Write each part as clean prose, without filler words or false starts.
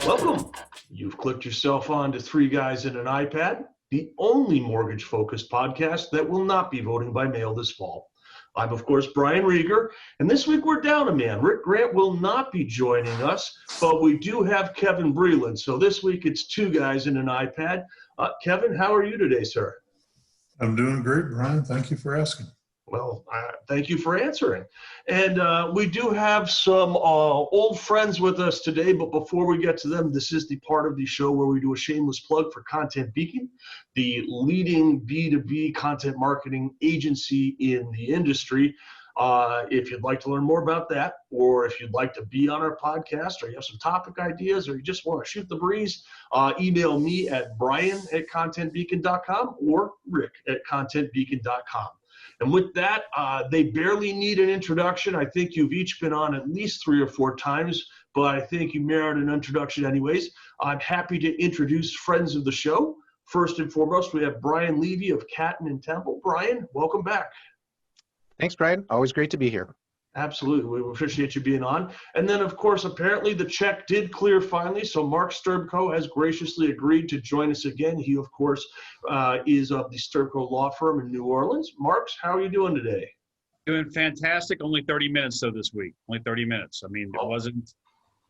Welcome. You've clicked yourself on to Three Guys and an iPad, the only mortgage-focused podcast that will not be voting by mail this fall. I'm, of course, Brian Rieger, and this week we're down a man. Rick Grant will not be joining us, but we do have Kevin Breeland. So this week it's two guys and an iPad. Kevin, how are you today, sir? I'm doing great, Brian. Thank you for asking. Well, thank you for answering. And we do have some old friends with us today, but before we get to them, this is the part of the show where we do a shameless plug for Content Beacon, the leading B2B content marketing agency in the industry. If you'd like to learn more about that, or if you'd like to be on our podcast, or you have some topic ideas, or you just want to shoot the breeze, email me at brian@contentbeacon.com or rick@contentbeacon.com. And with that, they barely need an introduction. I think you've each been on at least 3 or 4 times, but I think you merit an introduction anyways. I'm happy to introduce friends of the show. First and foremost, we have Brian Levy of Catton and Temple. Brian, welcome back. Thanks, Brian. Always great to be here. Absolutely. We appreciate you being on. And then, of course, apparently the check did clear finally. So Marx Sterbcow has graciously agreed to join us again. He, of course, is of the Sterbcow law firm in New Orleans. Marx, how are you doing today? Doing fantastic. Only 30 minutes though this week. Only 30 minutes. I mean, it wasn't.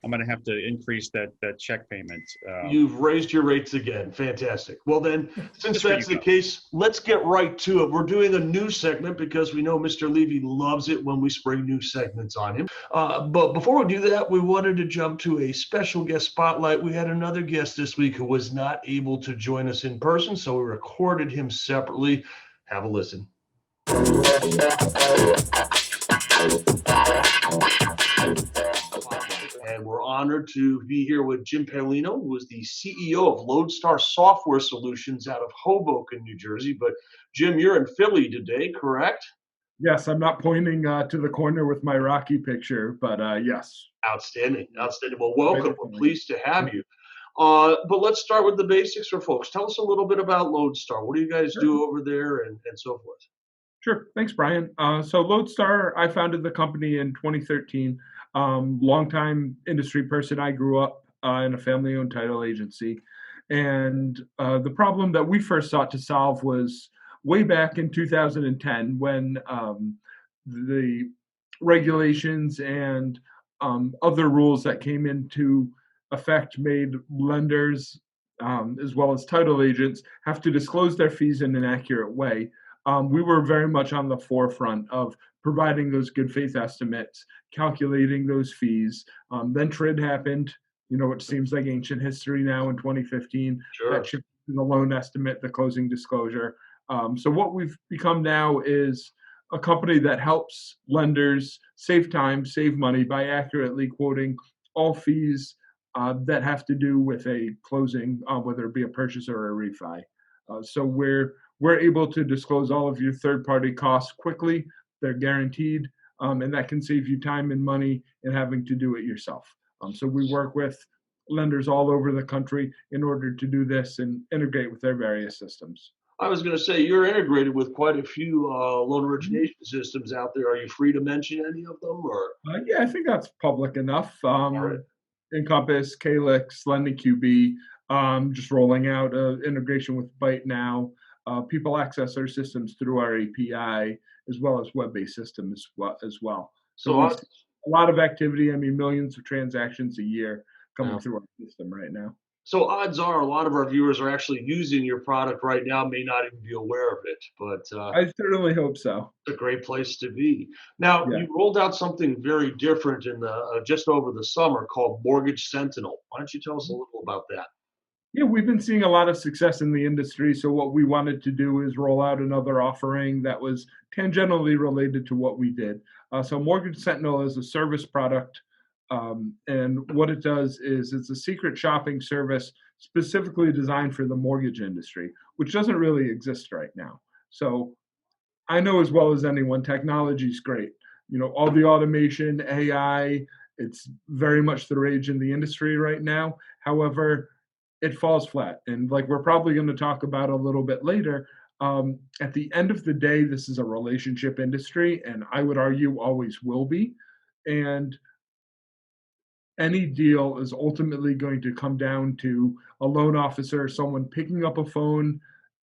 I'm going to have to increase that check payment. You've raised your rates again. Fantastic. Well, then, since that's the case, let's get right to it. We're doing a new segment because we know Mr. Levy loves it when we spring new segments on him. But before we do that, we wanted to jump to a special guest spotlight. We had another guest this week who was not able to join us in person, so we recorded him separately. Have a listen. And we're honored to be here with Jim Palino, who is the CEO of Lodestar Software Solutions out of Hoboken, New Jersey. But Jim, you're in Philly today, correct? Yes, I'm not pointing to the corner with my Rocky picture, but yes. Outstanding, outstanding. Well, welcome. We're pleased to have you. But let's start with the basics for folks. Tell us a little bit about Lodestar. What do you guys do over there and so forth? Sure. Thanks, Brian. So Lodestar, I founded the company in 2013. Longtime industry person. I grew up in a family-owned title agency. And the problem that we first sought to solve was way back in 2010 when the regulations and other rules that came into effect made lenders as well as title agents have to disclose their fees in an accurate way. We were very much on the forefront of providing those good faith estimates, calculating those fees. Then TRID happened, it seems like ancient history now in 2015. Sure. That shifted to the loan estimate, the closing disclosure. So what we've become now is a company that helps lenders save time, save money by accurately quoting all fees that have to do with a closing, whether it be a purchase or a refi. So we're able to disclose all of your third-party costs quickly. They're guaranteed, and that can save you time and money in having to do it yourself. So we work with lenders all over the country in order to do this and integrate with their various systems. I was going to say, you're integrated with quite a few loan origination systems out there. Are you free to mention any of them? Or Yeah, I think that's public enough. right. Encompass, Calyx, LendingQB, just rolling out integration with Byte now. People access our systems through our API as well as web-based systems as well. So we see a lot of activity. I mean, millions of transactions a year coming through our system right now. So odds are a lot of our viewers are actually using your product right now, may not even be aware of it, but I certainly hope so. it's a great place to be. Now, Yeah. you rolled out something very different in the just over the summer called Mortgage Sentinel. Why don't you tell us a little about that? Yeah, we've been seeing a lot of success in the industry. So what we wanted to do is roll out another offering that was tangentially related to what we did. So Mortgage Sentinel is a service product. And what it does is it's a secret shopping service specifically designed for the mortgage industry, which doesn't really exist right now. So I know as well as anyone, technology is great. All the automation, AI, it's very much the rage in the industry right now. However, it falls flat. And like we're probably going to talk about a little bit later, At the end of the day, this is a relationship industry, and I would argue always will be. And any deal is ultimately going to come down to a loan officer, someone picking up a phone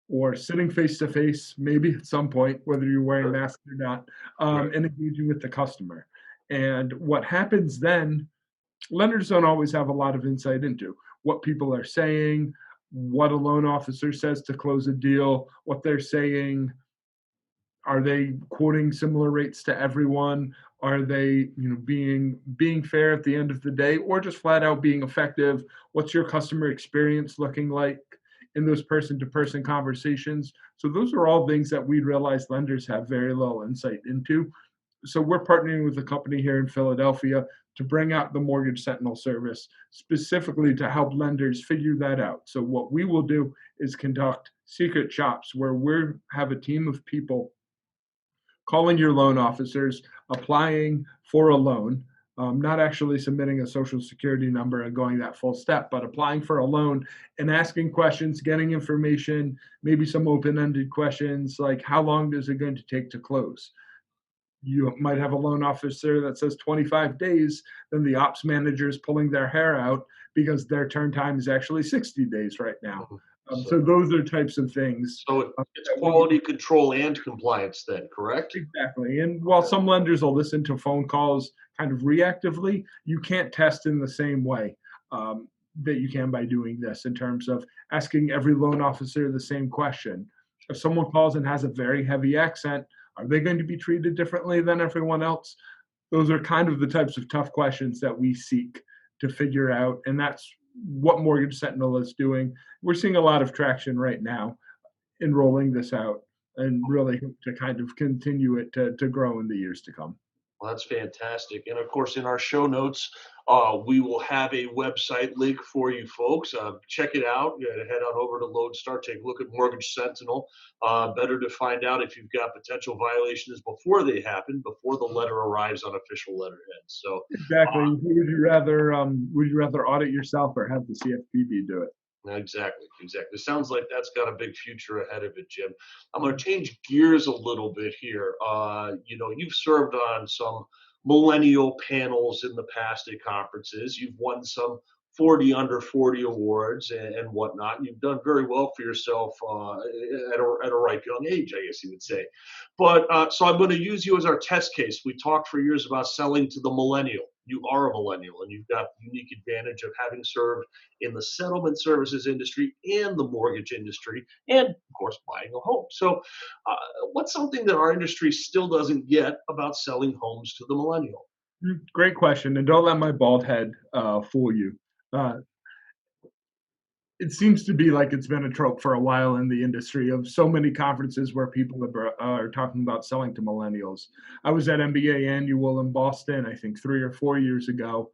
or sitting face to face, maybe at some point, whether you're wearing masks or not, Right. and engaging with the customer. And what happens then, lenders don't always have a lot of insight into what people are saying, what a loan officer says to close a deal, what they're saying. Are they quoting similar rates to everyone? Are they, being fair at the end of the day, or just flat out being effective? What's your customer experience looking like in those person-to-person conversations? So those are all things that we realize lenders have very little insight into. So we're partnering with a company here in Philadelphia to bring out the Mortgage Sentinel service specifically to help lenders figure that out. So what we will do is conduct secret shops where we have a team of people calling your loan officers, applying for a loan, not actually submitting a social security number and going that full step, but applying for a loan and asking questions, getting information, maybe some open-ended questions like how long is it going to take to close? You might have a loan officer that says 25 days, then the ops manager is pulling their hair out because their turn time is actually 60 days right now. So those are types of things. So it's quality control and compliance then, correct? Exactly. And while some lenders will listen to phone calls kind of reactively, you can't test in the same way that you can by doing this in terms of asking every loan officer the same question. If someone calls and has a very heavy accent, are they going to be treated differently than everyone else? Those are kind of the types of tough questions that we seek to figure out. And that's what Mortgage Sentinel is doing. We're seeing a lot of traction right now in rolling this out and really hope to kind of continue it to grow in the years to come. Well, that's fantastic. And of course, in our show notes, we will have a website link for you folks. Check it out. You gotta head on over to Lodestar, take a look at Mortgage Sentinel. Better to find out if you've got potential violations before they happen, before the letter arrives on official letterhead. So exactly. Would you rather audit yourself or have the CFPB do it? exactly. It sounds like that's got a big future ahead of it, Jim. I'm going to change gears a little bit here. You've served on some millennial panels in the past at conferences. You've won some 40 under 40 awards and whatnot. And you've done very well for yourself at a ripe young age, I guess you would say. But so I'm going to use you as our test case. We talked for years about selling to the millennial. You are a millennial, and you've got the unique advantage of having served in the settlement services industry and the mortgage industry, and of course, buying a home. So, what's something that our industry still doesn't get about selling homes to the millennial? Great question, and don't let my bald head fool you. It seems to be like it's been a trope for a while in the industry of so many conferences where people are talking about selling to millennials. I was at MBA Annual in Boston, I think 3 or 4 years ago,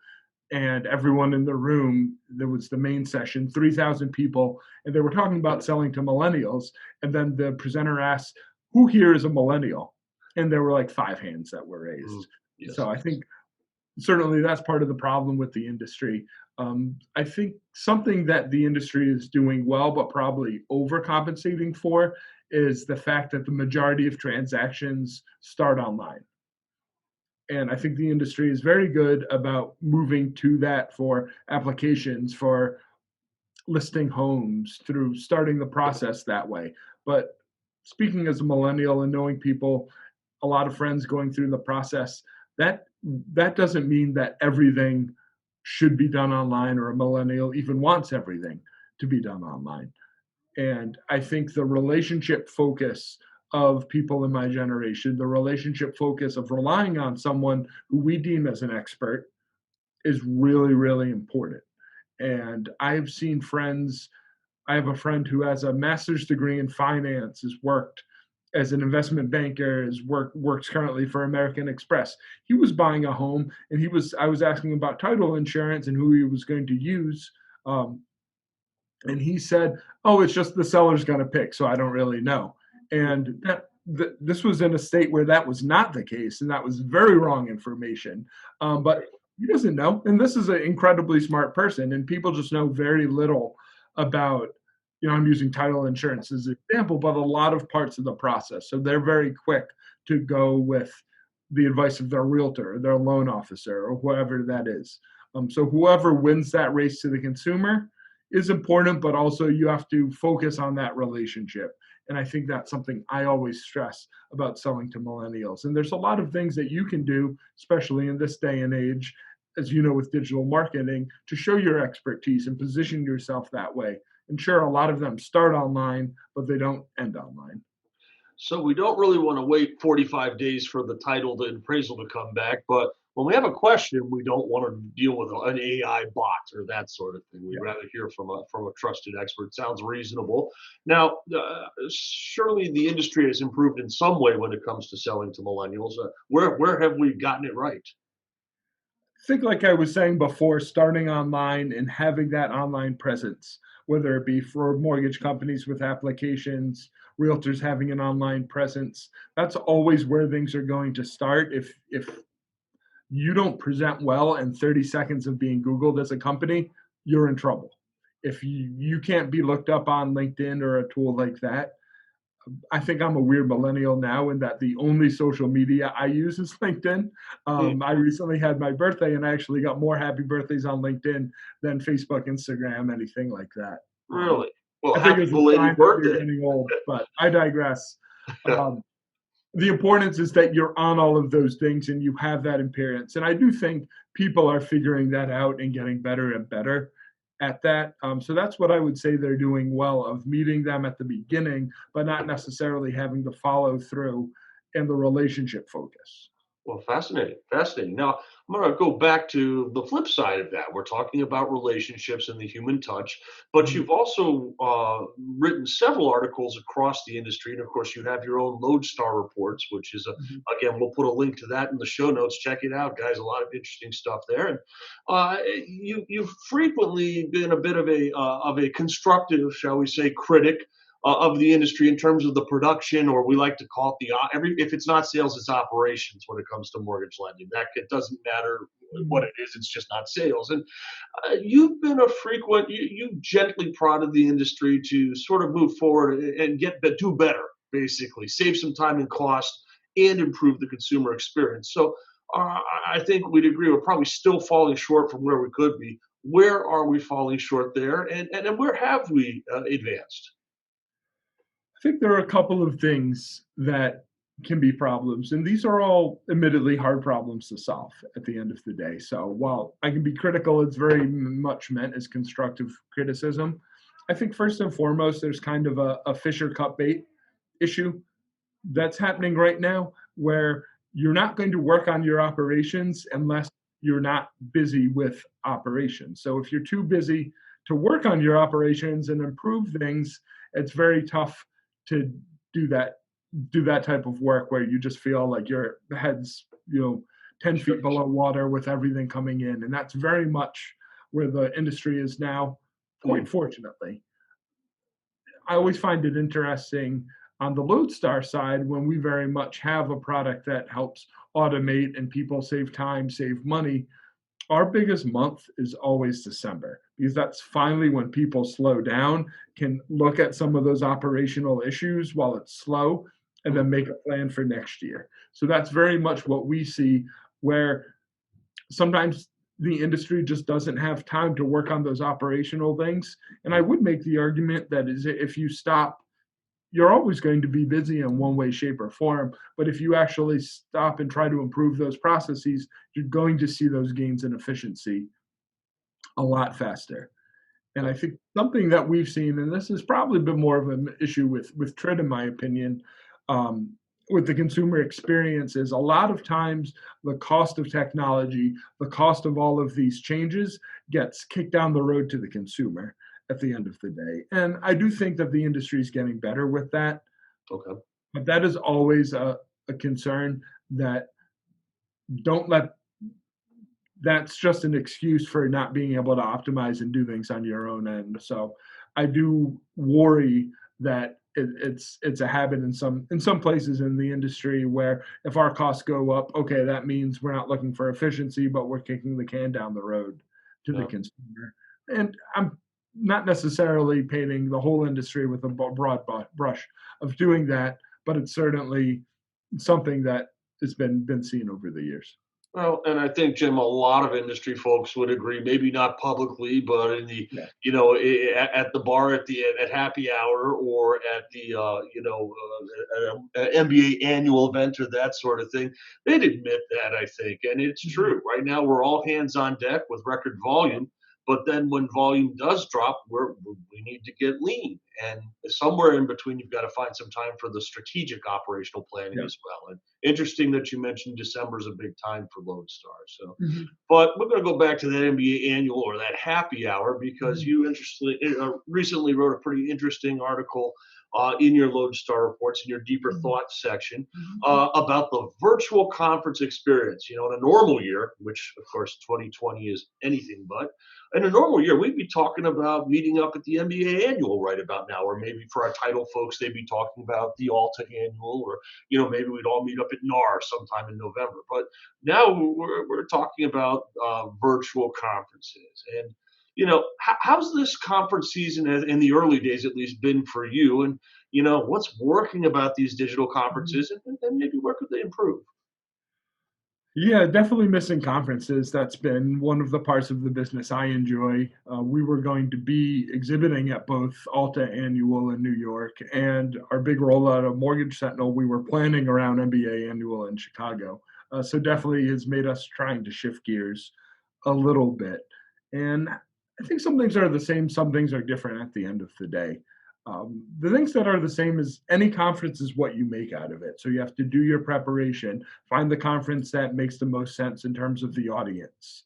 and everyone in the room, there was the main session, 3,000 people, and they were talking about selling to millennials. And then the presenter asked, who here is a millennial? And there were like 5 hands that were raised. Yes. So I think certainly that's part of the problem with the industry. I think something that the industry is doing well, but probably overcompensating for, is the fact that the majority of transactions start online. And I think the industry is very good about moving to that for applications, for listing homes, through starting the process that way. But speaking as a millennial and knowing people, a lot of friends going through the process, that doesn't mean that everything should be done online, or a millennial even wants everything to be done online. And I think the relationship focus of people in my generation, the relationship focus of relying on someone who we deem as an expert, is really, really important. And I've seen friends, I have a friend who has a master's degree in finance, has worked as an investment banker, works currently for American Express. He was buying a home, and I was asking about title insurance and who he was going to use. And he said, oh, it's just the seller's going to pick, so I don't really know. And this was in a state where that was not the case, and that was very wrong information. But he doesn't know. And this is an incredibly smart person, and people just know very little about I'm using title insurance as an example, but a lot of parts of the process. So they're very quick to go with the advice of their realtor, their loan officer, or whoever that is. So whoever wins that race to the consumer is important, but also you have to focus on that relationship. And I think that's something I always stress about selling to millennials. And there's a lot of things that you can do, especially in this day and age, as you know, with digital marketing, to show your expertise and position yourself that way. And sure, a lot of them start online, but they don't end online. So we don't really want to wait 45 days for the title, the appraisal to come back. But when we have a question, we don't want to deal with an AI bot or that sort of thing. We'd rather hear from a trusted expert. Sounds reasonable. Now, surely the industry has improved in some way when it comes to selling to millennials. Where have we gotten it right? I think, like I was saying before, starting online and having that online presence, whether it be for mortgage companies with applications, realtors having an online presence, that's always where things are going to start. If you don't present well in 30 seconds of being Googled as a company, you're in trouble. If you can't be looked up on LinkedIn or a tool like that, I think I'm a weird millennial now in that the only social media I use is LinkedIn. I recently had my birthday and I actually got more happy birthdays on LinkedIn than Facebook, Instagram, anything like that. Really? Well, I think happy it's a belated sign that you're birthday. getting old, but I digress. The importance is that you're on all of those things and you have that appearance. And I do think people are figuring that out and getting better and better at that. So that's what I would say they're doing well, of meeting them at the beginning, but not necessarily having the follow through and the relationship focus. Well, fascinating, fascinating. Now, I'm going to go back to the flip side of that. We're talking about relationships and the human touch, but Mhm. you've also written several articles across the industry. And of course, you have your own Lodestar reports, which is, Mhm. again, we'll put a link to that in the show notes. Check it out, guys. A lot of interesting stuff there. And you've frequently been a bit of a constructive, shall we say, critic of the industry in terms of the production, or we like to call it the if it's not sales, it's operations when it comes to mortgage lending. That it doesn't matter what it is; it's just not sales. And you've been a frequent. You gently prodded the industry to sort of move forward and do better, basically save some time and cost and improve the consumer experience. So I think we'd agree we're probably still falling short from where we could be. Where are we falling short there, and where have we advanced? I think there are a couple of things that can be problems, and these are all admittedly hard problems to solve at the end of the day. So while I can be critical, it's very much meant as constructive criticism. I think first and foremost, there's kind of a Fisher cut bait issue that's happening right now where you're not going to work on your operations unless you're not busy with operations. So if you're too busy to work on your operations and improve things, it's very tough to do that type of work where you just feel like your head's 10 feet below water with everything coming in. And that's very much where the industry is now, quite fortunately. I always find it interesting on the Lodestar side when we very much have a product that helps automate and people save time, save money. Our biggest month is always December because that's finally when people slow down, can look at some of those operational issues while it's slow, and then make a plan for next year. So that's very much what we see, where sometimes the industry just doesn't have time to work on those operational things. And I would make the argument that is if you stop, you're always going to be busy in one way, shape, or form. But if you actually stop and try to improve those processes, you're going to see those gains in efficiency a lot faster. And I think something that we've seen, and this has probably been more of an issue with TRID, in my opinion, with the consumer experience, is a lot of times the cost of technology, the cost of all of these changes gets kicked down the road to the consumer at the end of the day. And I do think that the industry is getting better with that. Okay. But that is always a concern, that don't let that's just an excuse for not being able to optimize and do things on your own end. So I do worry that it's a habit in some places in the industry where if our costs go up, okay, that means we're not looking for efficiency, but we're kicking the can down the road to the Yeah. consumer. And I'm not necessarily painting the whole industry with a broad brush of doing that, but it's certainly something that has been seen over the years. Well, and I think, Jim, a lot of industry folks would agree, maybe not publicly, but in the, Yeah. at the bar at happy hour or at the, NBA annual event or that sort of thing, they'd admit that, I think. And it's true. Right now, we're all hands on deck with record volume. But then when volume does drop, we need to get lean. And somewhere in between, you've got to find some time for the strategic operational planning Yeah. as well. And interesting that you mentioned December is a big time for Lodestar. So, Mm-hmm. but we're going to go back to that NBA annual or that happy hour because you recently wrote a pretty interesting article in your Lodestar reports in your deeper thoughts section about the virtual conference experience. In a normal year, which of course 2020 is anything but, in a normal year, we'd be talking about meeting up at the NBA annual right about now, or maybe for our title folks, they'd be talking about the Alta annual, or maybe we'd all meet up at NAR sometime in November. But now we're talking about virtual conferences, and how's this conference season in the early days at least been for you, and what's working about these digital conferences, and maybe where could they improve? Yeah, definitely missing conferences. That's been one of the parts of the business I enjoy. We were going to be exhibiting at both Alta Annual in New York and our big rollout of Mortgage Sentinel. We were planning around MBA Annual in Chicago. So definitely has made us trying to shift gears a little bit. And I think some things are the same, some things are different at the end of the day. The things that are the same is any conference is what you make out of it. So you have to do your preparation, find the conference that makes the most sense in terms of the audience,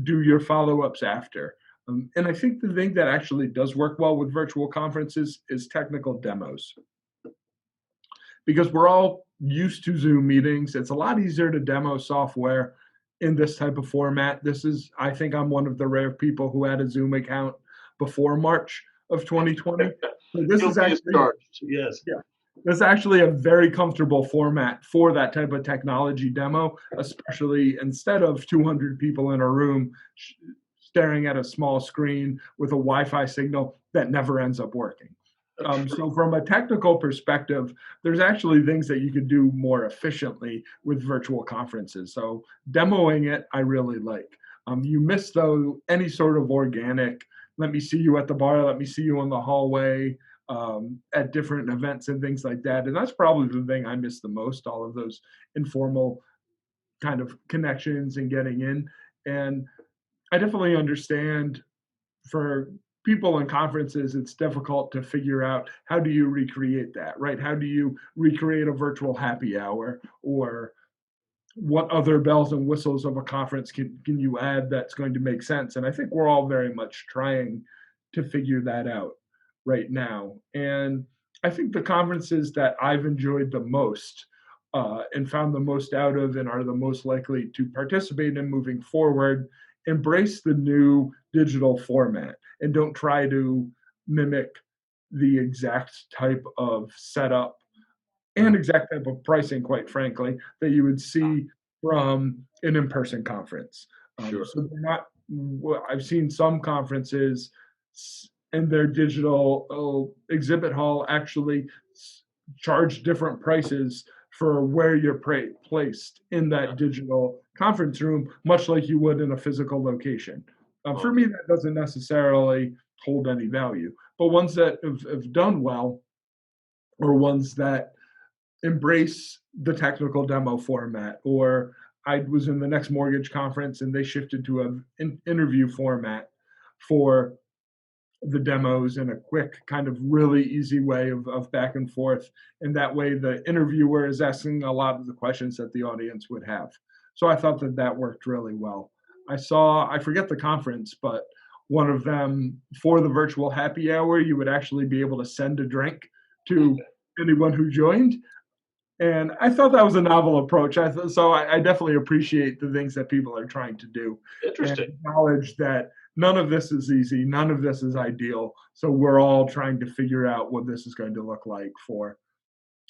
do your follow-ups after. And I think the thing that actually does work well with virtual conferences is technical demos. Because we're all used to Zoom meetings, it's a lot easier to demo software in this type of format. I think I'm one of the rare people who had a Zoom account before March of 2020. So this is actually, yes. Yeah, this is actually a very comfortable format for that type of technology demo, especially instead of 200 people in a room staring at a small screen with a Wi-Fi signal that never ends up working. So from a technical perspective, there's actually things that you could do more efficiently with virtual conferences. So demoing it, I really like. You miss, though, any sort of organic, let me see you at the bar, let me see you in the hallway, at different events and things like that. And that's probably the thing I miss the most, all of those informal kind of connections and getting in. And I definitely understand for people in conferences, it's difficult to figure out how do you recreate that, right? How do you recreate a virtual happy hour, or what other bells and whistles of a conference can you add that's going to make sense? And I think we're all very much trying to figure that out right now. And I think the conferences that I've enjoyed the most and found the most out of and are the most likely to participate in moving forward embrace the new digital format and don't try to mimic the exact type of setup and exact type of pricing, quite frankly, that you would see from an in-person conference. Sure. So they're not. I've seen some conferences in their digital exhibit hall actually charge different prices for where you're placed in that digital conference room, much like you would in a physical location. For me, that doesn't necessarily hold any value. But ones that have done well, or ones that embrace the technical demo format, or I was in the next mortgage conference and they shifted to an interview format for the demos in a quick kind of really easy way of back and forth. And that way the interviewer is asking a lot of the questions that the audience would have. So I thought that worked really well. I forget the conference, but one of them for the virtual happy hour, you would actually be able to send a drink to anyone who joined. And I thought that was a novel approach. So I definitely appreciate the things that people are trying to do. Interesting. And acknowledge that none of this is easy. None of this is ideal. So we're all trying to figure out what this is going to look like for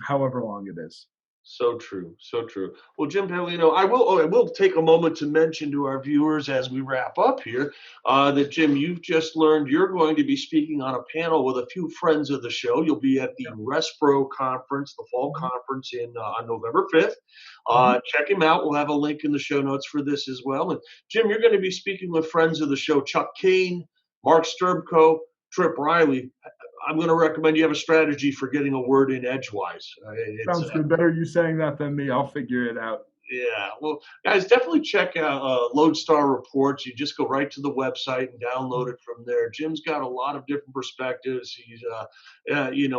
however long it is. So true, so true. Well, Jim Palino, I will take a moment to mention to our viewers as we wrap up here that Jim, you've just learned you're going to be speaking on a panel with a few friends of the show. You'll be at the Respro conference, the fall conference on November 5th. Check him out. We'll have a link in the show notes for this as well. And Jim, you're going to be speaking with friends of the show, Chuck Kane, Mark Sterbcow, Trip Riley. I'm going to recommend you have a strategy for getting a word in edgewise. Sounds good. Better you saying that than me. I'll figure it out. Yeah, well, guys, definitely check out Lodestar Reports. You just go right to the website and download it from there. Jim's got a lot of different perspectives. He's,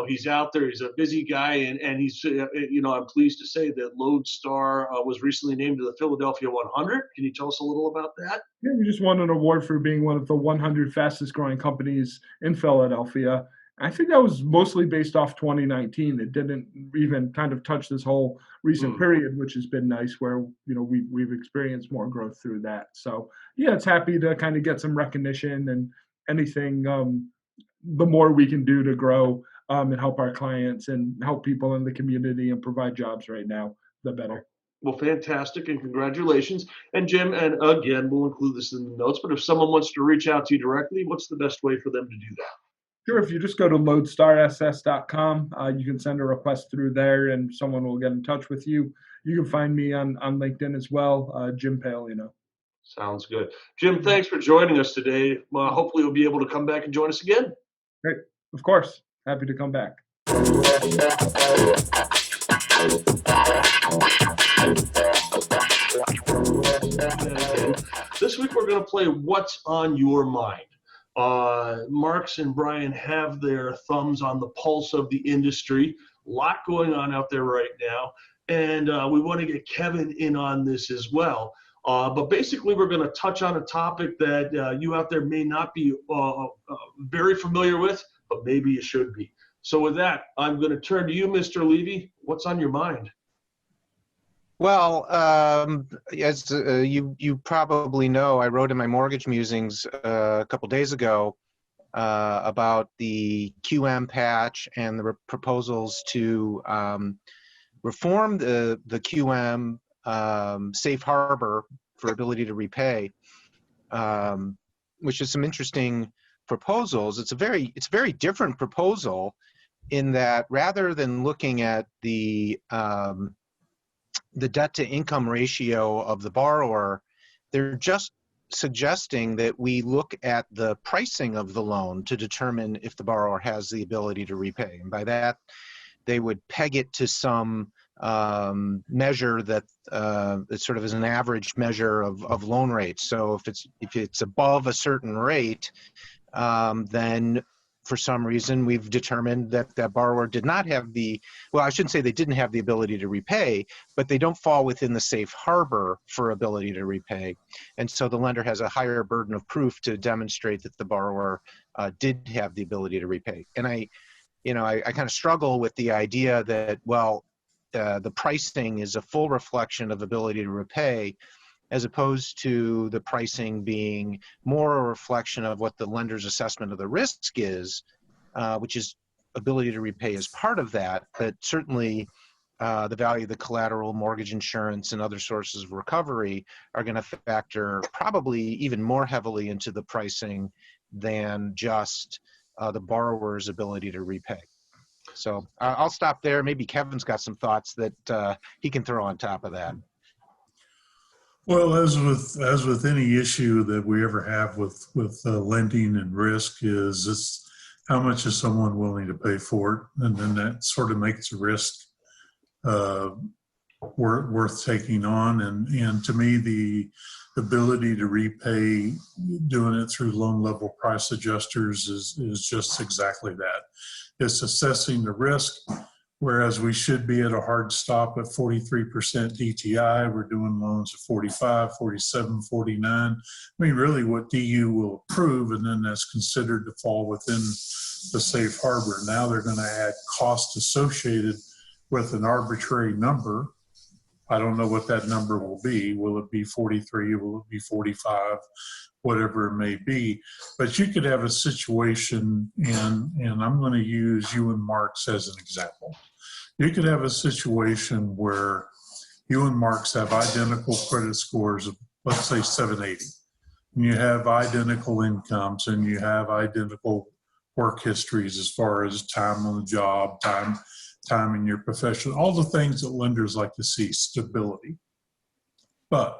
he's out there. He's a busy guy, and he's, I'm pleased to say that Lodestar was recently named to the Philadelphia 100. Can you tell us a little about that? Yeah, we just won an award for being one of the 100 fastest growing companies in Philadelphia. I think that was mostly based off 2019. It didn't even kind of touch this whole recent period, which has been nice, where we've experienced more growth through that. So yeah, it's happy to kind of get some recognition, and anything the more we can do to grow and help our clients and help people in the community and provide jobs right now, the better. Well, fantastic, and congratulations. And Jim, and again, we'll include this in the notes, but if someone wants to reach out to you directly, what's the best way for them to do that? Sure. If you just go to lodestarss.com, you can send a request through there and someone will get in touch with you. You can find me on LinkedIn as well, Jim Paolino. Sounds good. Jim, thanks for joining us today. Hopefully you'll be able to come back and join us again. Great. Of course. Happy to come back. This week we're going to play What's on Your Mind. Marx and Brian have their thumbs on the pulse of the industry. A lot going on out there right now. And we want to get Kevin in on this as well. But basically, we're going to touch on a topic that you out there may not be very familiar with, but maybe you should be. So with that, I'm going to turn to you, Mr. Levy. What's on your mind? Well, as you probably know, I wrote in my mortgage musings a couple days ago about the QM patch and the proposals to reform the QM safe harbor for ability to repay, which is some interesting proposals. It's a very different proposal in that rather than looking at the debt to income ratio of the borrower, they're just suggesting that we look at the pricing of the loan to determine if the borrower has the ability to repay. And by that, they would peg it to some measure that sort of is an average measure of loan rates. So if it's above a certain rate, then for some reason, we've determined that that borrower did not have I shouldn't say they didn't have the ability to repay, but they don't fall within the safe harbor for ability to repay. And so the lender has a higher burden of proof to demonstrate that the borrower did have the ability to repay. And I kind of struggle with the idea that, the pricing is a full reflection of ability to repay, as opposed to the pricing being more a reflection of what the lender's assessment of the risk is, which is ability to repay as part of that, but certainly the value of the collateral, mortgage insurance, and other sources of recovery are going to factor probably even more heavily into the pricing than just the borrower's ability to repay. So I'll stop there. Maybe Kevin's got some thoughts that he can throw on top of that. Well, as with any issue that we ever have with lending and risk, it's how much is someone willing to pay for it, and then that sort of makes the risk worth taking on. And to me, the ability to repay, doing it through loan level price adjusters is just exactly that. It's assessing the risk. Whereas we should be at a hard stop at 43% DTI, we're doing loans at 45, 47, 49. I mean, really what DU will approve, and then that's considered to fall within the safe harbor. Now they're going to add cost associated with an arbitrary number. I don't know what that number will be. Will it be 43? Will it be 45? Whatever it may be. But you could have a situation, and I'm going to use you and Marx as an example. You could have a situation where you and Marx have identical credit scores of, let's say, 780. And you have identical incomes and you have identical work histories as far as time on the job, time in your profession, all the things that lenders like to see, stability. But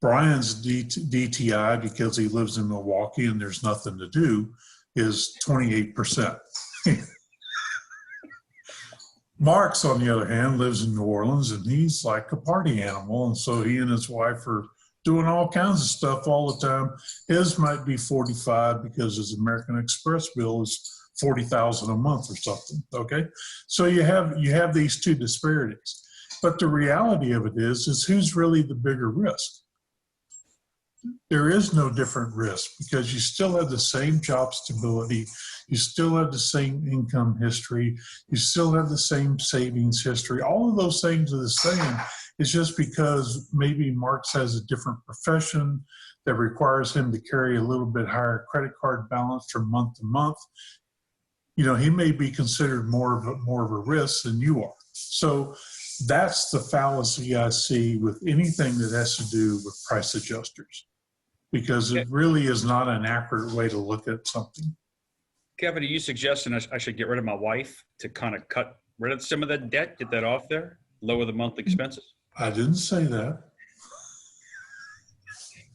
Brian's DTI, because he lives in Milwaukee and there's nothing to do, is 28%. Marx, on the other hand, lives in New Orleans and he's like a party animal. And so he and his wife are doing all kinds of stuff all the time. His might be 45 because his American Express bill is 40,000 a month or something. Okay. So you have these two disparities, but the reality of it is who's really the bigger risk? There is no different risk because you still have the same job stability. You still have the same income history. You still have the same savings history. All of those things are the same. It's just because maybe Marx has a different profession that requires him to carry a little bit higher credit card balance from month to month. You know, he may be considered more of a risk than you are. So that's the fallacy I see with anything that has to do with price adjusters, because it really is not an accurate way to look at something. Kevin, are you suggesting I should get rid of my wife to kind of cut rid of some of that debt, get that off there, lower the monthly expenses? I didn't say that.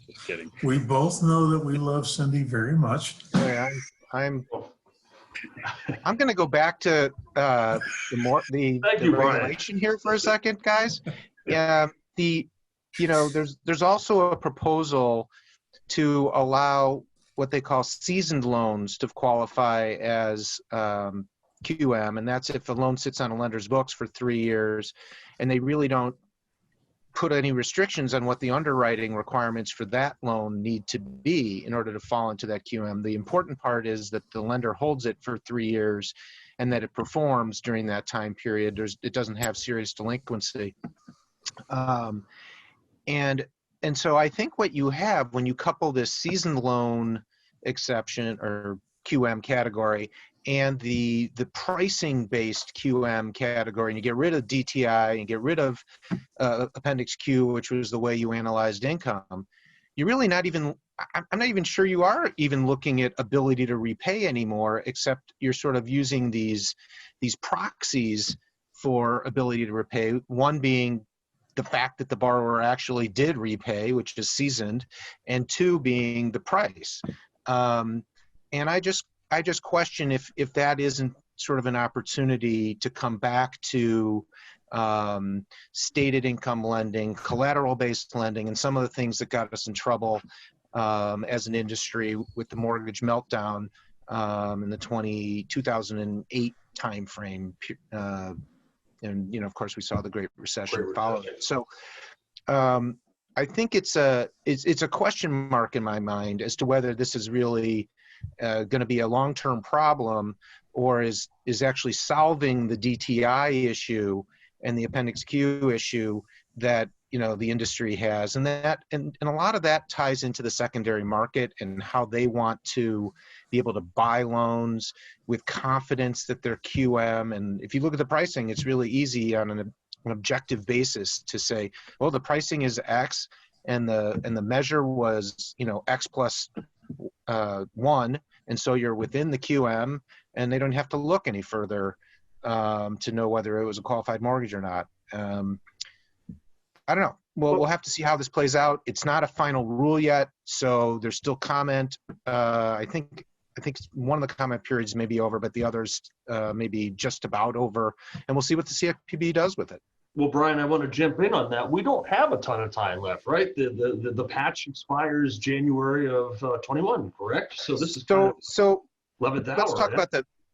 Just kidding. We both know that we love Cindy very much. Yeah, I'm going to go back to the regulation here for a second, guys. Yeah, there's also a proposal to allow what they call seasoned loans to qualify as QM, and that's if a loan sits on a lender's books for 3 years, and they really don't put any restrictions on what the underwriting requirements for that loan need to be in order to fall into that QM. The important part is that the lender holds it for 3 years and that it performs during that time period. It doesn't have serious delinquency. And so I think what you have when you couple this seasoned loan exception or QM category and the pricing-based QM category, and you get rid of DTI and get rid of Appendix Q, which was the way you analyzed income, you're really not even, I'm not even sure you are even looking at ability to repay anymore, except you're sort of using these proxies for ability to repay, one being the fact that the borrower actually did repay, which is seasoned, and two being the price. And I just question if that isn't sort of an opportunity to come back to stated income lending, collateral-based lending, and some of the things that got us in trouble as an industry with the mortgage meltdown in the 2008 timeframe. And, of course, we saw the Great Recession follow it. So I think it's a question mark in my mind as to whether this is really going to be a long-term problem or is actually solving the DTI issue and the Appendix Q issue that the industry has, and a lot of that ties into the secondary market and how they want to be able to buy loans with confidence that they're QM. And if you look at the pricing, it's really easy on an objective basis to say, well, the pricing is X and the measure was X plus 1, and so you're within the QM, and they don't have to look any further to know whether it was a qualified mortgage or not. I don't know. Well, we'll have to see how this plays out. It's not a final rule yet, so there's still comment. I think one of the comment periods may be over, but the others may be just about over, and we'll see what the CFPB does with it. Well, Brian, I want to jump in on that. We don't have a ton of time left, right? The patch expires January of 21, correct? So this is so 11th hour.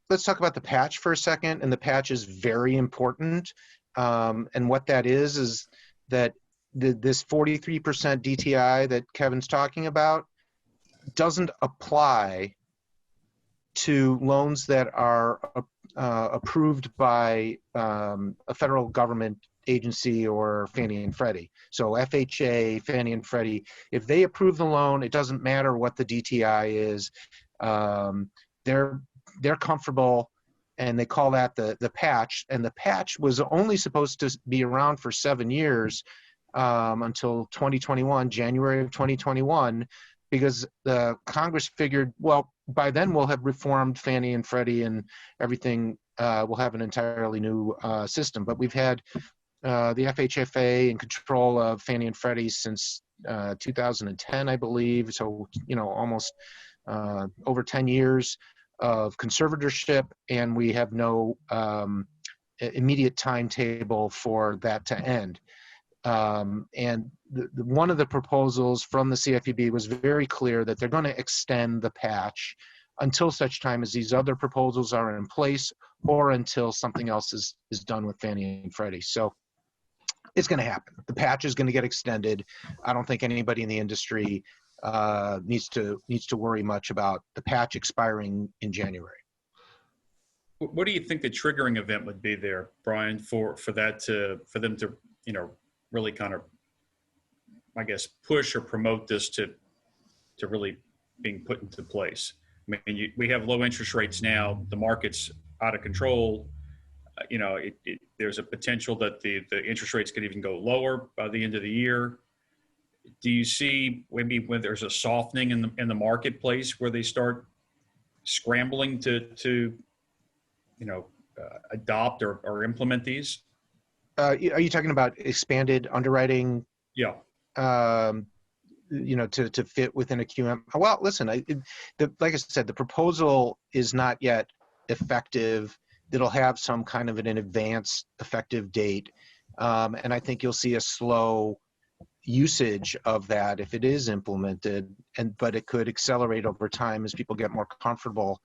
Let's talk about the patch for a second, and the patch is very important. And what that is that this 43% DTI that Kevin's talking about doesn't apply to loans that are approved by a federal government agency or Fannie and Freddie. So FHA, Fannie and Freddie, if they approve the loan, it doesn't matter what the DTI is. They're comfortable and they call that the patch. And the patch was only supposed to be around for 7 years until 2021, January of 2021, because the Congress figured, well, by then we'll have reformed Fannie and Freddie and everything. We'll have an entirely new system. But we've had the FHFA in control of Fannie and Freddie since 2010, I believe. So, almost over 10 years of conservatorship, and we have no immediate timetable for that to end. And one of the proposals from the CFPB was very clear that they're going to extend the patch until such time as these other proposals are in place, or until something else is done with Fannie and Freddie. So it's going to happen. The patch is going to get extended. I don't think anybody in the industry needs to worry much about the patch expiring in January. What do you think the triggering event would be there, Brian, for them to really kind of, I guess, push or promote this to really being put into place? I mean, we have low interest rates now. The market's out of control. There's a potential that the interest rates could even go lower by the end of the year. Do you see maybe when there's a softening in the marketplace where they start scrambling to adopt or implement these? Are you talking about expanded underwriting? Yeah. To fit within a QM? Well, listen, like I said, the proposal is not yet effective. It'll have some kind of an advanced effective date. And I think you'll see a slow usage of that if it is implemented, but it could accelerate over time as people get more comfortable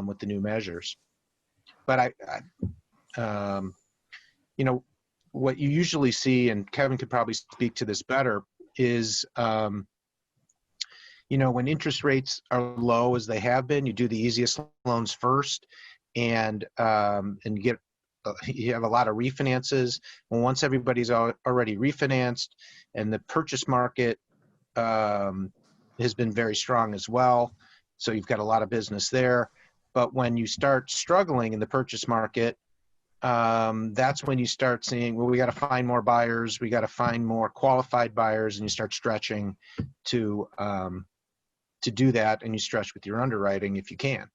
with the new measures. But what you usually see, and Kevin could probably speak to this better, is when interest rates are low as they have been, you do the easiest loans first, and you have a lot of refinances. And once everybody's already refinanced, and the purchase market has been very strong as well, so you've got a lot of business there. But when you start struggling in the purchase market, that's when you start seeing, well, we got to find more buyers, we got to find more qualified buyers, and you start stretching to do that, and you stretch with your underwriting if you can.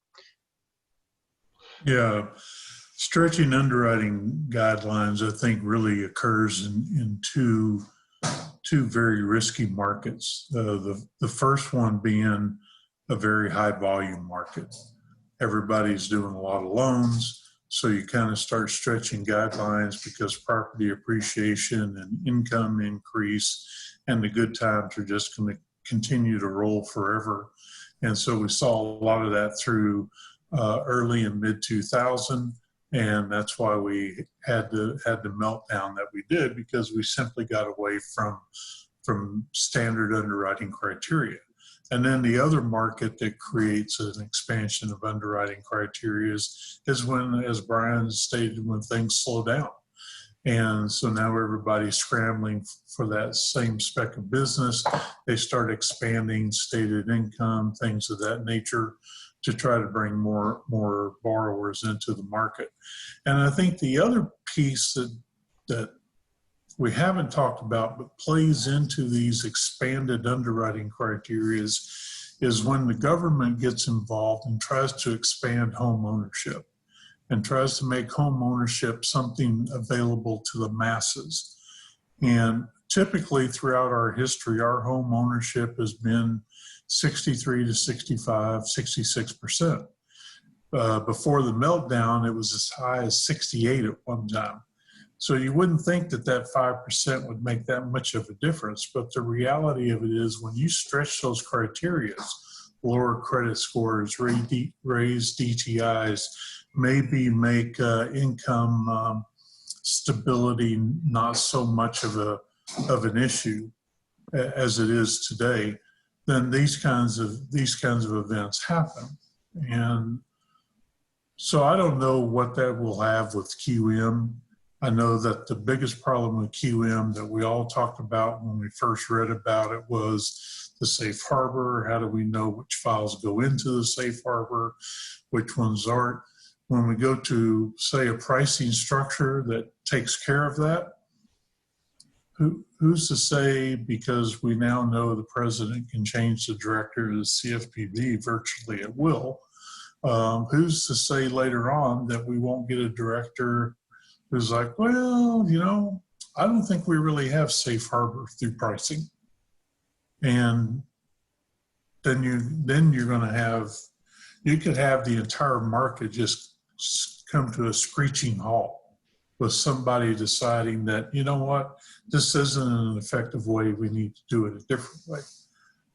Yeah, stretching underwriting guidelines, I think, really occurs in two very risky markets. The first one being a very high volume market. Everybody's doing a lot of loans, so you kind of start stretching guidelines because property appreciation and income increase, and the good times are just going to continue to roll forever. And so we saw a lot of that through early and mid 2000, and that's why we had the meltdown that we did, because we simply got away from standard underwriting criteria. And then the other market that creates an expansion of underwriting criteria is when, as Brian stated, when things slow down. And so now everybody's scrambling for that same spec of business. They start expanding stated income, things of that nature, to try to bring more borrowers into the market. And I think the other piece that we haven't talked about but plays into these expanded underwriting criteria is when the government gets involved and tries to expand home ownership and tries to make home ownership something available to the masses. And typically throughout our history, our home ownership has been 63 to 65, 66%. Before the meltdown, it was as high as 68 at one time. So you wouldn't think that 5% would make that much of a difference, but the reality of it is when you stretch those criteria, lower credit scores, raise DTIs, maybe make income stability not so much of an issue as it is today, then these kinds of events happen. And so I don't know what that will have with QM. I know that the biggest problem with QM that we all talked about when we first read about it was the safe harbor. How do we know which files go into the safe harbor, which ones aren't? when we go to, say, a pricing structure that takes care of that, who's to say, because we now know the president can change the director of the CFPB virtually at will, who's to say later on that we won't get a director who's like, well, you know, I don't think we really have safe harbor through pricing. And then you're going to have, you could have the entire market just come to a screeching halt with somebody deciding that, you know what, this isn't an effective way, we need to do it a different way.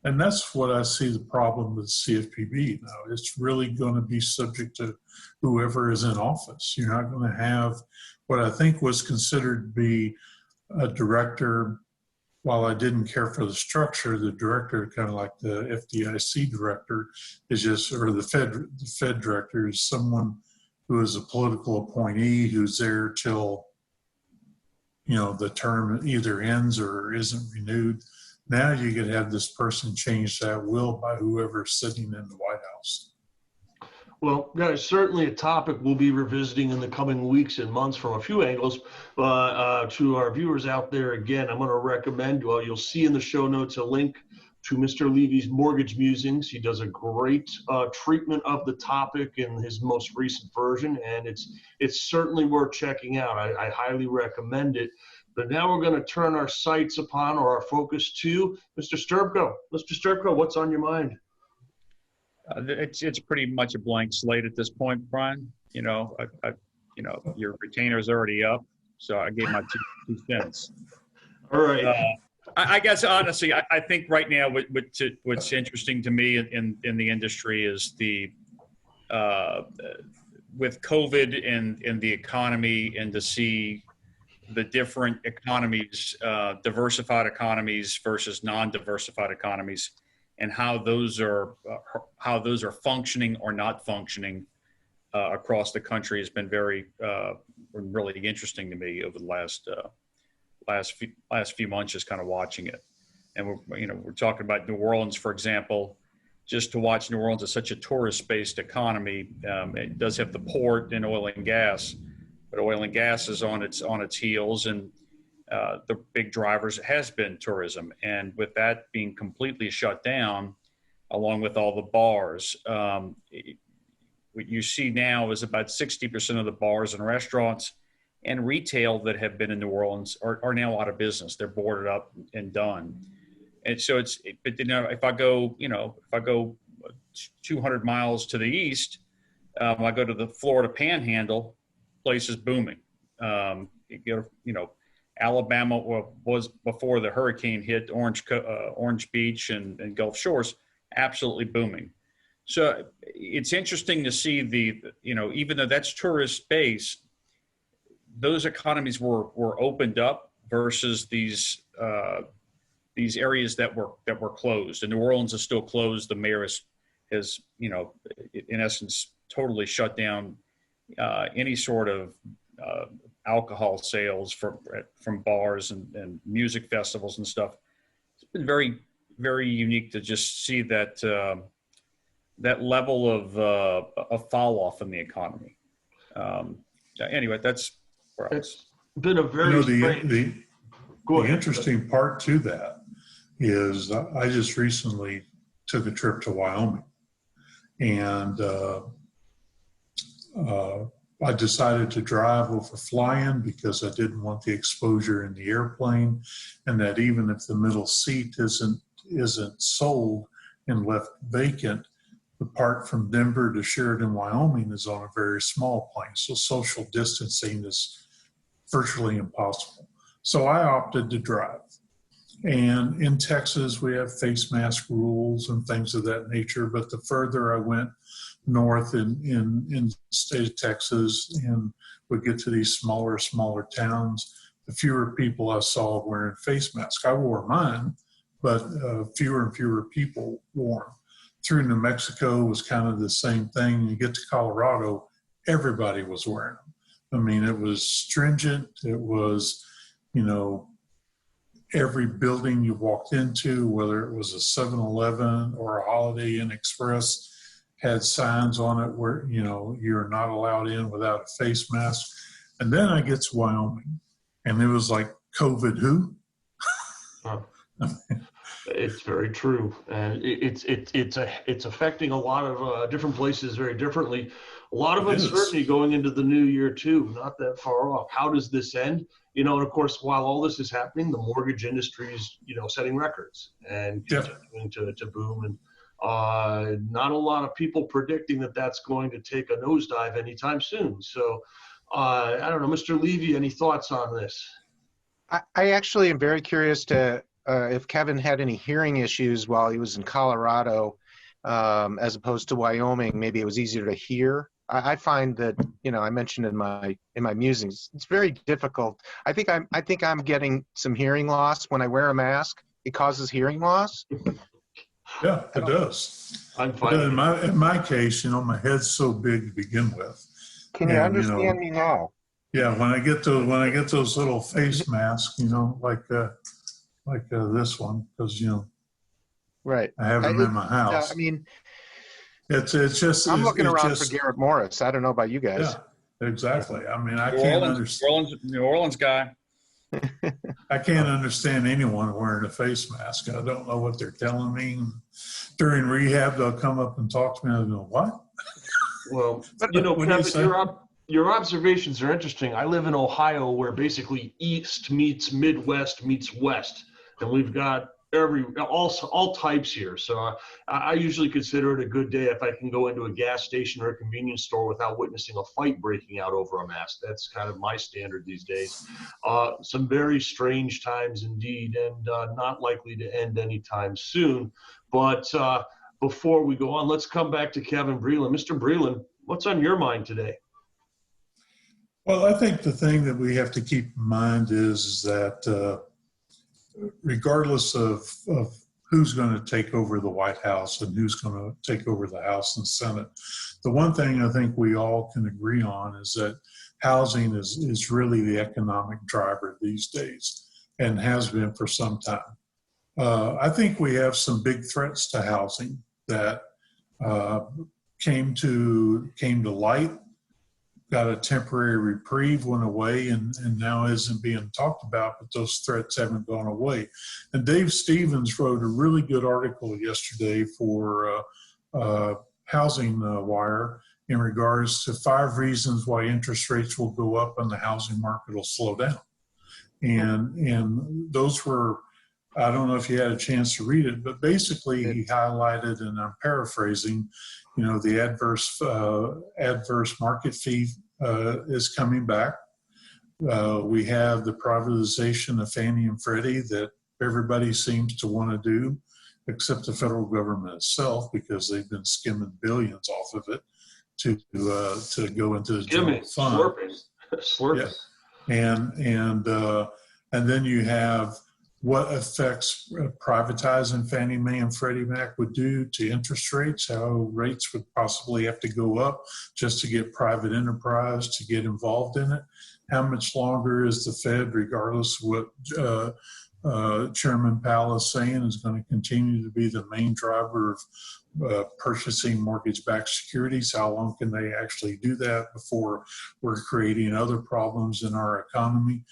And that's what I see the problem with CFPB now. It's really going to be subject to whoever is in office. You're not going to have what I think was considered to be a director. While I didn't care for the structure, the director, kind of like the FDIC director, is just, or the Fed director is someone who is a political appointee who's there till, you know, the term either ends or isn't renewed. Now you could have this person change that will by whoever's sitting in the White House. Well, guys, certainly a topic we'll be revisiting in the coming weeks and months from a few angles. To our viewers out there, again, I'm going to recommend, well, you'll see in the show notes a link to Mr. Levy's Mortgage Musings. He does a great treatment of the topic in his most recent version, and it's certainly worth checking out. I highly recommend it. But now we're going to turn our sights upon, or our focus to, Mr. Sterbcow. Mr. Sterbcow, what's on your mind? It's pretty much a blank slate at this point, Brian. You know, your retainer's already up, so I gave my two cents. All right. I guess honestly, I think right now what's interesting to me in the industry is with COVID and the economy, and to see the different economies, diversified economies versus non-diversified economies, and how those are functioning or not functioning across the country has been really interesting to me over the last few months, just kind of watching it. And we're talking about New Orleans, for example. Just to watch New Orleans is such a tourist-based economy. It does have the port and oil and gas, but oil and gas is on its heels, and the big drivers has been tourism. And with that being completely shut down, along with all the bars, what you see now is about 60% of the bars and restaurants and retail that have been in New Orleans are now out of business. They're boarded up and done. And so but if I go 200 miles to the east, I go to the Florida Panhandle, place is booming. Alabama was, before the hurricane hit, Orange Beach and Gulf Shores, absolutely booming. So it's interesting to see even though that's tourist based, those economies were opened up versus these areas that were closed. And New Orleans is still closed. The mayor has in essence totally shut down any sort of alcohol sales from bars and music festivals and stuff. It's been very, very unique to just see that level of fall off in the economy. Anyway, that's where I was. It's been a very the interesting part to that is I just recently took a trip to Wyoming, and I decided to drive over fly-in because I didn't want the exposure in the airplane, and that even if the middle seat isn't sold and left vacant, the part from Denver to Sheridan, Wyoming is on a very small plane, so social distancing is virtually impossible. So I opted to drive. And in Texas, we have face mask rules and things of that nature, but the further I went north in the state of Texas and would get to these smaller towns, the fewer people I saw wearing face masks. I wore mine, but fewer and fewer people wore them. Through New Mexico was kind of the same thing. You get to Colorado, everybody was wearing them. I mean, it was stringent. It was, every building you walked into, whether it was a 7-Eleven or a Holiday Inn Express, had signs on it where, you know, you're not allowed in without a face mask. And then I get to Wyoming, and it was like, COVID who? It's very true, and it's affecting a lot of different places very differently. A lot of uncertainty going into the new year too. Not that far off. How does this end? You know, and of course, while all this is happening, the mortgage industry is, you know, setting records and continuing to boom, and not a lot of people predicting that that's going to take a nosedive anytime soon. So I don't know, Mr. Levy, any thoughts on this? I actually am very curious to if Kevin had any hearing issues while he was in Colorado, as opposed to Wyoming. Maybe it was easier to hear. I find that, you know, I mentioned in my musings, it's very difficult. I think I'm getting some hearing loss when I wear a mask. It causes hearing loss. Yeah, it does. I'm fine. In my case, you know, my head's so big to begin with. Can you understand me now? Yeah, when I get those little face masks, you know, like this one, because, you know, right, I have them in my house. I mean, it's just. I'm looking around for Garrett Morris. I don't know about you guys. Yeah, exactly. I mean, I can't understand. New Orleans guy. I can't understand anyone wearing a face mask. I don't know what they're telling me. During rehab, they'll come up and talk to me. I'll go, what? Well, you know, Kevin, your observations are interesting. I live in Ohio, where basically East meets Midwest meets West, and we've got all types here. So I usually consider it a good day if I can go into a gas station or a convenience store without witnessing a fight breaking out over a mask. That's kind of my standard these days. Some very strange times indeed, and not likely to end anytime soon. But before we go on, let's come back to Kevin Breeland. Mr. Breeland, what's on your mind today? Well, I think the thing that we have to keep in mind is that regardless of who's going to take over the White House and who's going to take over the House and Senate, the one thing I think we all can agree on is that housing is really the economic driver these days and has been for some time. I think we have some big threats to housing that came to light, got a temporary reprieve, went away, and now isn't being talked about, but those threats haven't gone away. And Dave Stevens wrote a really good article yesterday for Housing Wire in regards to 5 reasons why interest rates will go up and the housing market will slow down. And those were, I don't know if you had a chance to read it, but basically he highlighted, and I'm paraphrasing, you know, the adverse market fee is coming back. We have the privatization of Fannie and Freddie that everybody seems to want to do, except the federal government itself, because they've been skimming billions off of it to go into the general fund. Slurping. Yeah. And then you have what effects privatizing Fannie Mae and Freddie Mac would do to interest rates, how rates would possibly have to go up just to get private enterprise to get involved in it. How much longer is the Fed, regardless of what Chairman Powell is saying, is going to continue to be the main driver of purchasing mortgage-backed securities? How long can they actually do that before we're creating other problems in our economy?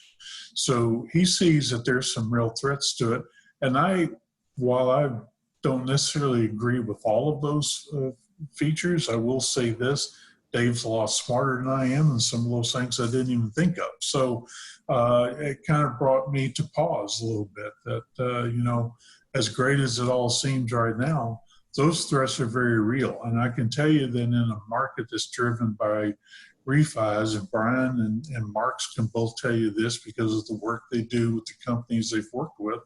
So he sees that there's some real threats to it. And while I don't necessarily agree with all of those features, I will say this: Dave's a lot smarter than I am, and some of those things I didn't even think of. So it kind of brought me to pause a little bit that, you know, as great as it all seems right now, those threats are very real. And I can tell you that in a market that's driven by refis, and Brian and Marx can both tell you this because of the work they do with the companies they've worked with,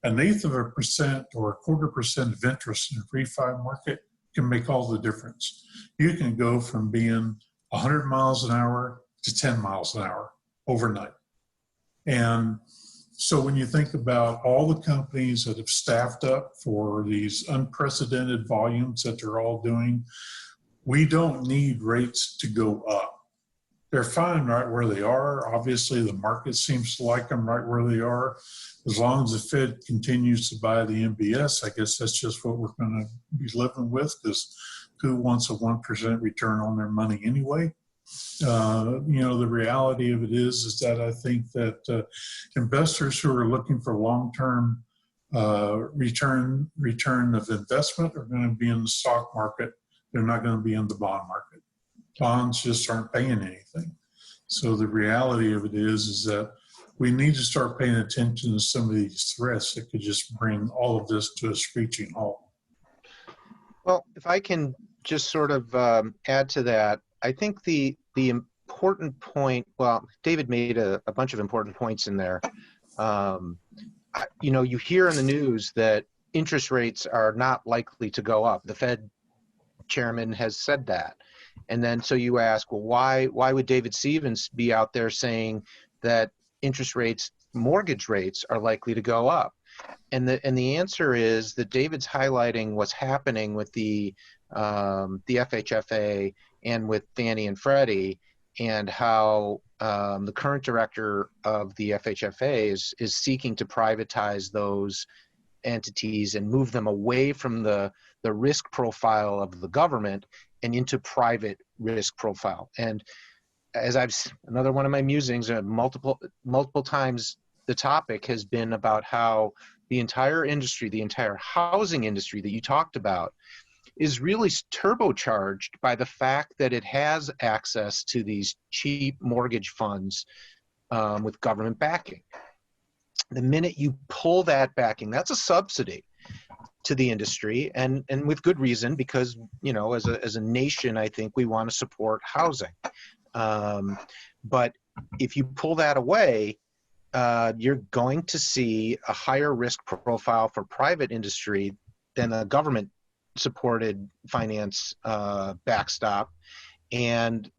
1/8% or 1/4% of interest in the refi market can make all the difference. You can go from being 100 miles an hour to 10 miles an hour overnight. And so when you think about all the companies that have staffed up for these unprecedented volumes that they're all doing, we don't need rates to go up. They're fine right where they are. Obviously, the market seems to like them right where they are. As long as the Fed continues to buy the MBS, I guess that's just what we're going to be living with, because who wants a 1% return on their money anyway? The reality of it is that I think that investors who are looking for long-term return of investment are going to be in the stock market. They're not going to be in the bond market. Bonds just aren't paying anything. So the reality of it is that we need to start paying attention to some of these threats that could just bring all of this to a screeching halt. Well, if I can just sort of add to that, I think the important point, well, David made a bunch of important points in there. You hear in the news that interest rates are not likely to go up. The Fed chairman has said that. And then so you ask, well, why would David Stevens be out there saying that interest rates, mortgage rates are likely to go up? And the answer is that David's highlighting what's happening with the FHFA and with Fannie and Freddie, and how the current director of the FHFA is seeking to privatize those entities and move them away from the risk profile of the government and into private risk profile. And as another one of my musings, multiple times, the topic has been about how the entire industry, the entire housing industry that you talked about, is really turbocharged by the fact that it has access to these cheap mortgage funds with government backing. The minute you pull that backing, that's a subsidy to the industry, and with good reason, because as a nation, I think we want to support housing. But if you pull that away, you're going to see a higher risk profile for private industry than a government supported finance backstop, and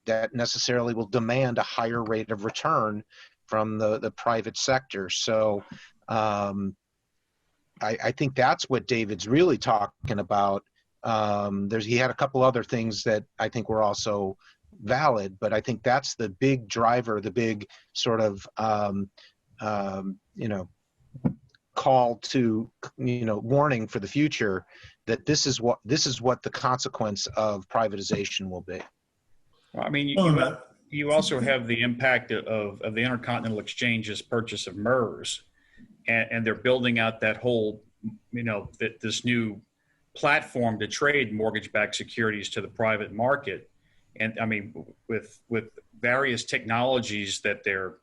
that necessarily will demand a higher rate of return from the private sector. So I think that's what David's really talking about. He had a couple other things that I think were also valid, but I think that's the big driver, the big sort of call to warning for the future, that this is what the consequence of privatization will be. Well, I mean, you also have the impact of the Intercontinental Exchange's purchase of MERS, and they're building out that whole, this new platform to trade mortgage-backed securities to the private market. And I mean, with various technologies that they're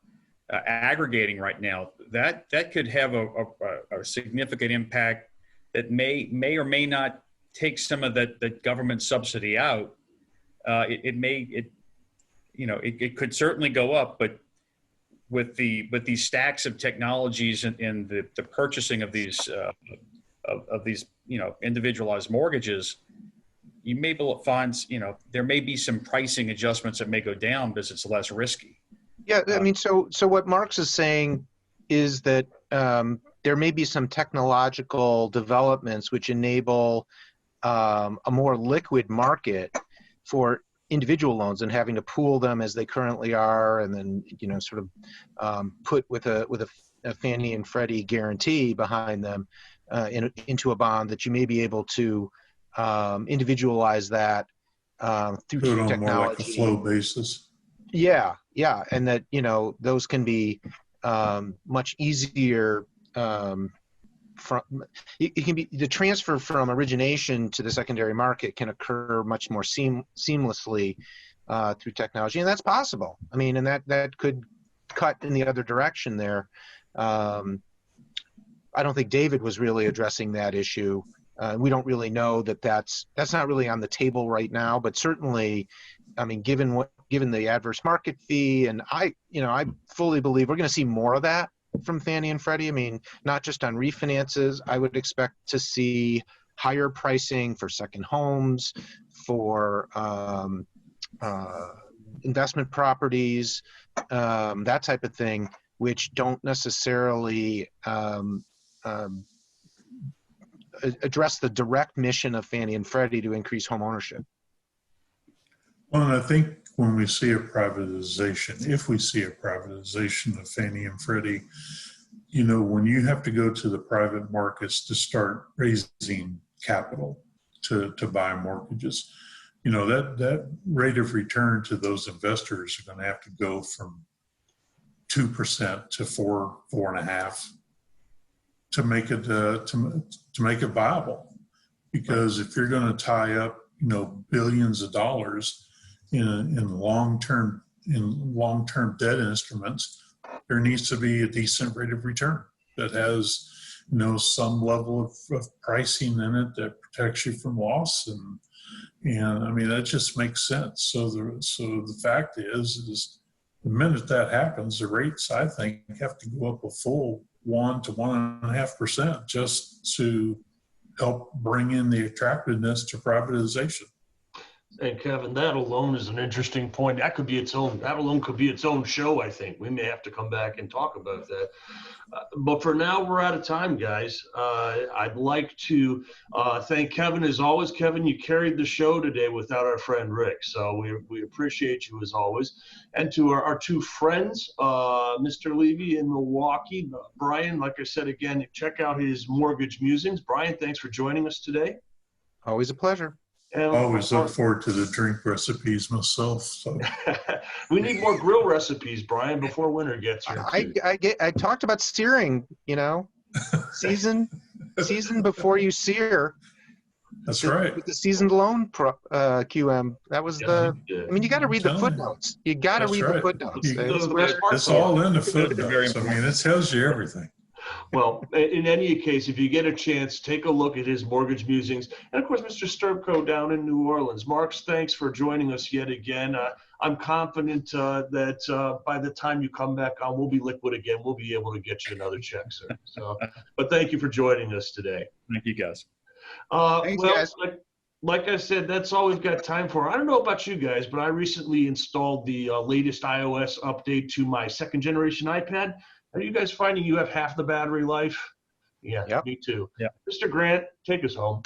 aggregating right now, that could have a significant impact that may or may not take some of that government subsidy out. It could certainly go up, but with these stacks of technologies and the purchasing of these individualized mortgages, you may find there may be some pricing adjustments that may go down because it's less risky. Yeah, I mean, so what Marx is saying is that there may be some technological developments which enable a more liquid market for individual loans and having to pool them as they currently are, and then sort of put with a Fannie and Freddie guarantee behind them into a bond, that you may be able to individualize that through technology. More like a flow basis. Yeah, and that those can be much easier. It can be, the transfer from origination to the secondary market can occur much more seamlessly through technology, and that's possible. I mean, and that could cut in the other direction there. I don't think David was really addressing that issue. We don't really know that's not really on the table right now, but certainly, I mean, given the adverse market fee, and I fully believe we're going to see more of that from Fannie and Freddie. I mean, not just on refinances. I would expect to see higher pricing for second homes, for investment properties, that type of thing, which don't necessarily address the direct mission of Fannie and Freddie to increase home ownership. Well, and I think when we see a privatization, if we see a privatization of Fannie and Freddie, when you have to go to the private markets to start raising capital, to buy mortgages. You know, that rate of return to those investors are going to have to go from 2% to 4.5 to make it to make it viable. Because if you're going to tie up, you know, billions of dollars in long-term debt instruments, there needs to be a decent rate of return that has, you know, some level of pricing in it that protects you from loss, and I mean that just makes sense. So the fact is the minute that happens, the rates, I think, have to go up a full 1 to 1.5% just to help bring in the attractiveness to privatization. And Kevin, that alone is an interesting point. That alone could be its own show, I think. We may have to come back and talk about that. But for now, we're out of time, guys. I'd like to thank Kevin. As always, Kevin, you carried the show today without our friend Rick. So we appreciate you as always. And to our two friends, Mr. Levy in Milwaukee, Brian, like I said, again, check out his Mortgage Musings. Brian, thanks for joining us today. Always a pleasure. I always look forward to the drink recipes myself. So. We need more grill recipes, Brian, before winter gets here. I talked about steering, you know, season before you sear. That's right. With the seasoned loan QM. That was I mean, you got to read the footnotes. You got to read the footnotes. It's all in the footnotes. I mean, it tells you everything. Well, in any case, if you get a chance, take a look at his Mortgage Musings. And, of course, Mr. Sterbcow down in New Orleans. Marx, thanks for joining us yet again. I'm confident that by the time you come back on, we'll be liquid again. We'll be able to get you another check, sir. So, but thank you for joining us today. Thank you, guys. Thanks, guys. Like I said, that's all we've got time for. I don't know about you guys, but I recently installed the latest iOS update to my second-generation iPad. Are you guys finding you have half the battery life? Yeah, yep. Me too. Yep. Mr. Grant, take us home.